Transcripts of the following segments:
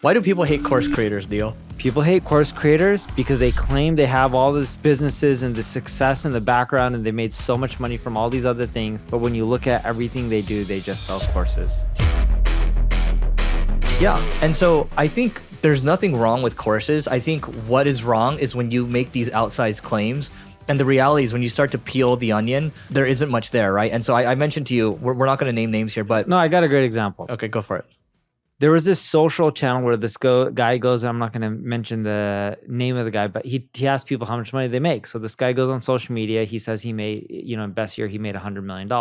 Why do people hate course creators, Neil? People hate course creators because they claim they have all these businesses and the success in the background and they made so much money from all these other things. But when you look at everything they do, they just sell courses. Yeah, and so I think there's nothing wrong with courses. I think what is wrong is when you make these outsized claims. And the reality is when you start to peel the onion, there isn't much there, right? And so I mentioned to you, we're not going to name names here, but... No, I got a great example. Okay, go for it. There was this social channel where this guy goes, I'm not going to mention the name of the guy, but he asked people how much money they make. So this guy goes on social media. He says he made, in best year, he made $100 million.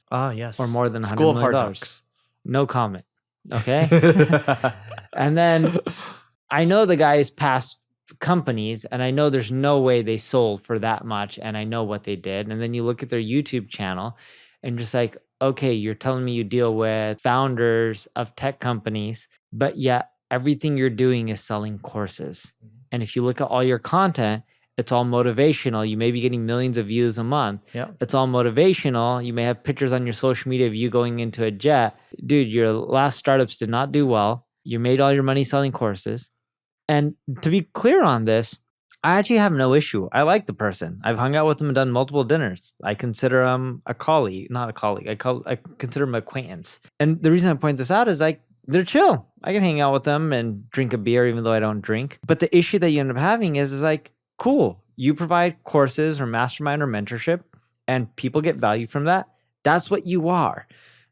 Ah, yes. Or more than $100 School of million. Hard Knocks. No comment. Okay. And then I know the guy's past companies and I know there's no way they sold for that much and I know what they did. And then you look at their YouTube channel and just like, okay, you're telling me you deal with founders of tech companies, but yet everything you're doing is selling courses. And if you look at all your content, it's all motivational. You may be getting millions of views a month. Yeah. It's all motivational. You may have pictures on your social media of you going into a jet. Dude, your last startups did not do well. You made all your money selling courses. And to be clear on this, I actually have no issue. I like the person. I've hung out with him and done multiple dinners. I consider him a colleague, not a colleague. I consider him an acquaintance. And the reason I point this out is like, they're chill. I can hang out with them and drink a beer even though I don't drink. But the issue that you end up having is like, cool, you provide courses or mastermind or mentorship and people get value from that. That's what you are.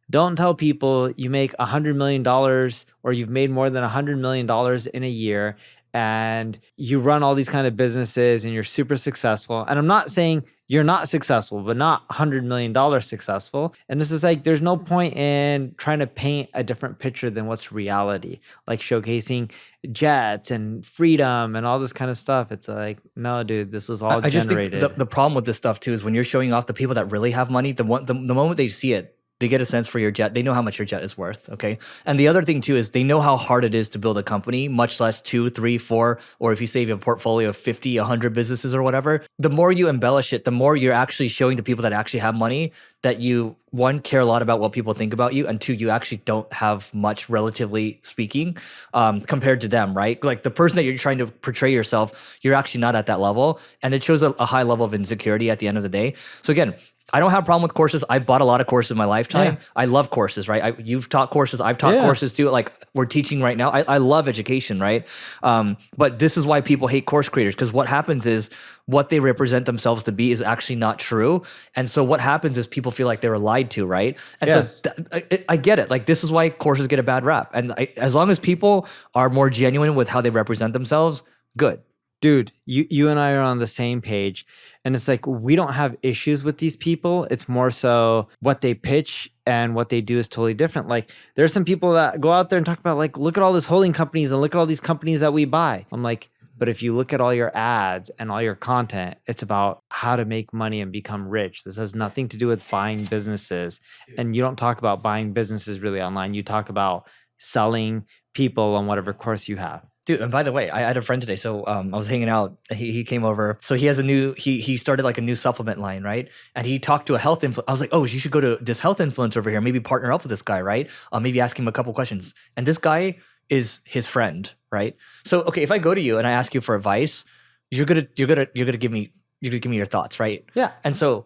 Don't tell people you make $100 million or you've made more than $100 million in a year and you run all these kind of businesses and you're super successful. And I'm not saying you're not successful, but not $100 million successful. And this is like, there's no point in trying to paint a different picture than what's reality, like showcasing jets and freedom and all this kind of stuff. It's like, no, dude, this was all I just generated. think the problem with this stuff too is when you're showing off the people that really have money, the moment they see it, they get a sense for your jet. They know how much your jet is worth, okay? And the other thing too is they know how hard it is to build a company, much less 2, 3, 4, or if you say you have a portfolio of 50, 100 businesses or whatever. The more you embellish it, the more you're actually showing to people that actually have money that you, one, care a lot about what people think about you, and two, you actually don't have much, relatively speaking, compared to them, right? Like the person that you're trying to portray yourself, you're actually not at that level. And it shows a high level of insecurity at the end of the day. So again, I don't have a problem with courses. I bought a lot of courses in my lifetime. Yeah. I love courses, right? You've taught courses. I've taught courses too. Like we're teaching right now. I love education, right? But this is why people hate course creators, because what happens is what they represent themselves to be is actually not true. And so what happens is people feel like they were lied to, right? And so I get it. Like this is why courses get a bad rap. And as long as people are more genuine with how they represent themselves, good. Dude, you and I are on the same page. And it's like, we don't have issues with these people. It's more so what they pitch and what they do is totally different. Like there's some people that go out there and talk about like, look at all these holding companies and look at all these companies that we buy. I'm like, but if you look at all your ads and all your content, it's about how to make money and become rich. This has nothing to do with buying businesses. And you don't talk about buying businesses really online. You talk about selling people on whatever course you have. Dude, and by the way, I had a friend today. So I was hanging out. He came over. So he has he started like a new supplement line, right? And he talked to a health influencer. I was like, oh, you should go to this health influencer over here. Maybe partner up with this guy, right? Maybe ask him a couple questions. And this guy is his friend, right? So okay, if I go to you and I ask you for advice, you're gonna give me your thoughts, right? Yeah. And so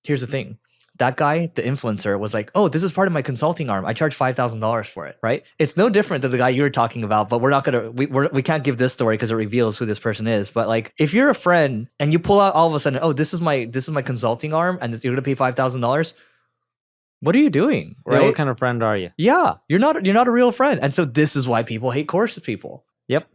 here's the thing. That guy, the influencer, was like, oh, this is part of my consulting arm. I charge $5,000 for it, right? It's no different than the guy you were talking about, but we can't give this story because it reveals who this person is. But like, if you're a friend and you pull out all of a sudden, oh, this is my consulting arm and you're going to pay $5,000, what are you doing, right? Yeah, what kind of friend are you? Yeah, you're not a real friend. And so this is why people hate course people. Yep.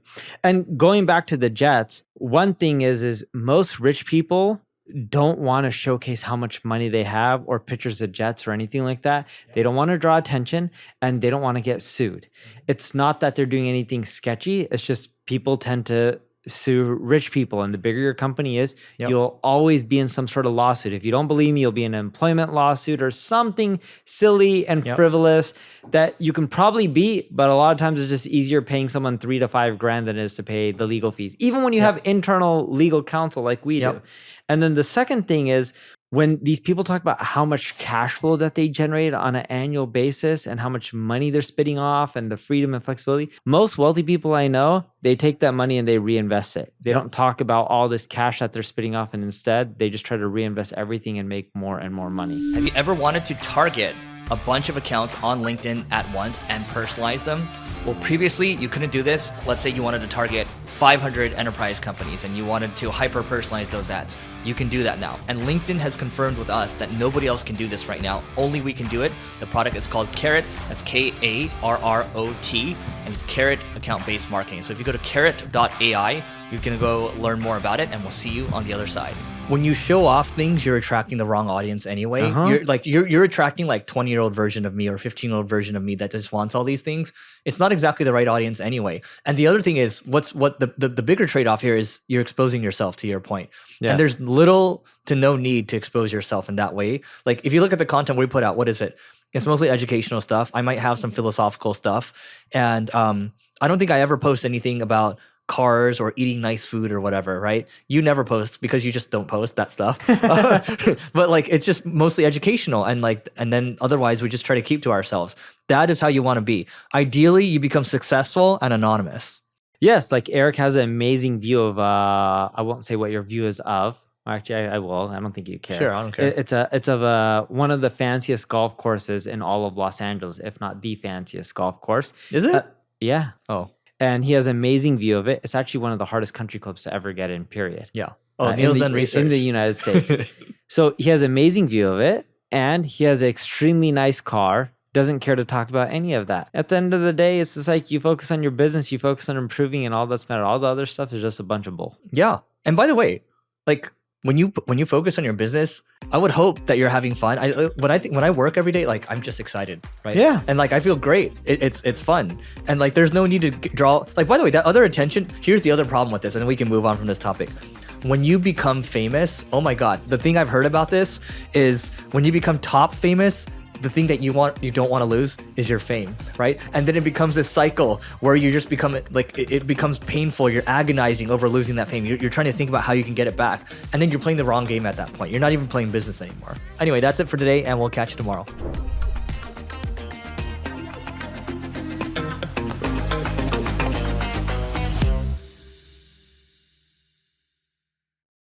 And going back to the jets, one thing is most rich people don't want to showcase how much money they have or pictures of jets or anything like that. They don't want to draw attention and they don't want to get sued. It's not that they're doing anything sketchy. It's just people tend to sue rich people. And the bigger your company is, you'll always be in some sort of lawsuit. If you don't believe me, you'll be in an employment lawsuit or something silly and frivolous that you can probably beat. But a lot of times it's just easier paying someone $3 to $5 grand than it is to pay the legal fees, even when you have internal legal counsel like we do. And then the second thing is when these people talk about how much cash flow that they generate on an annual basis and how much money they're spitting off and the freedom and flexibility, most wealthy people I know, they take that money and they reinvest it. They don't talk about all this cash that they're spitting off, and instead they just try to reinvest everything and make more and more money. Have you ever wanted to target a bunch of accounts on LinkedIn at once and personalize them? Well, previously you couldn't do this. Let's say you wanted to target 500 enterprise companies and you wanted to hyper-personalize those ads. You can do that now. And LinkedIn has confirmed with us that nobody else can do this right now. Only we can do it. The product is called Carrot. That's K-A-R-R-O-T. And it's Carrot account-based marketing. So if you go to carrot.ai, you can go learn more about it, and we'll see you on the other side. When you show off things, you're attracting the wrong audience anyway. You're attracting like 20-year-old version of me or 15-year-old version of me that just wants all these things. It's not exactly the right audience anyway. And the other thing is, the bigger trade-off here is you're exposing yourself, to your point. Yes. And there's little to no need to expose yourself in that way. Like if you look at the content we put out, what is it? It's mostly educational stuff. I might have some philosophical stuff. And I don't think I ever post anything about cars or eating nice food or whatever, right? You never post because you just don't post that stuff. But like, it's just mostly educational, and then otherwise we just try to keep to ourselves. That is how you want to be. Ideally, you become successful and anonymous. Yes, like Eric has an amazing view of, I won't say what your view is of. Actually, I will. I don't think you care. Sure, I don't care. It's of one of the fanciest golf courses in all of Los Angeles, if not the fanciest golf course. Is it? Yeah. Oh. And he has an amazing view of it. It's actually one of the hardest country clubs to ever get in, period. Yeah. Oh, Neil's done research. In the United States. So he has an amazing view of it, and he has an extremely nice car. Doesn't care to talk about any of that. At the end of the day, it's just like you focus on your business, you focus on improving, and all that's matter. All the other stuff is just a bunch of bull. Yeah. And by the way, like when you focus on your business, I would hope that you're having fun. When I work every day, like I'm just excited, right? Yeah. And like I feel great. It's fun, and like there's no need to draw. Like by the way, that other attention. Here's the other problem with this, and we can move on from this topic. When you become famous, oh my God, the thing I've heard about this is when you become top famous, the thing that you don't want to lose is your fame, right? And then it becomes this cycle where you just become like, it becomes painful. You're agonizing over losing that fame. You're trying to think about how you can get it back. And then you're playing the wrong game at that point. You're not even playing business anymore. Anyway, that's it for today, and we'll catch you tomorrow.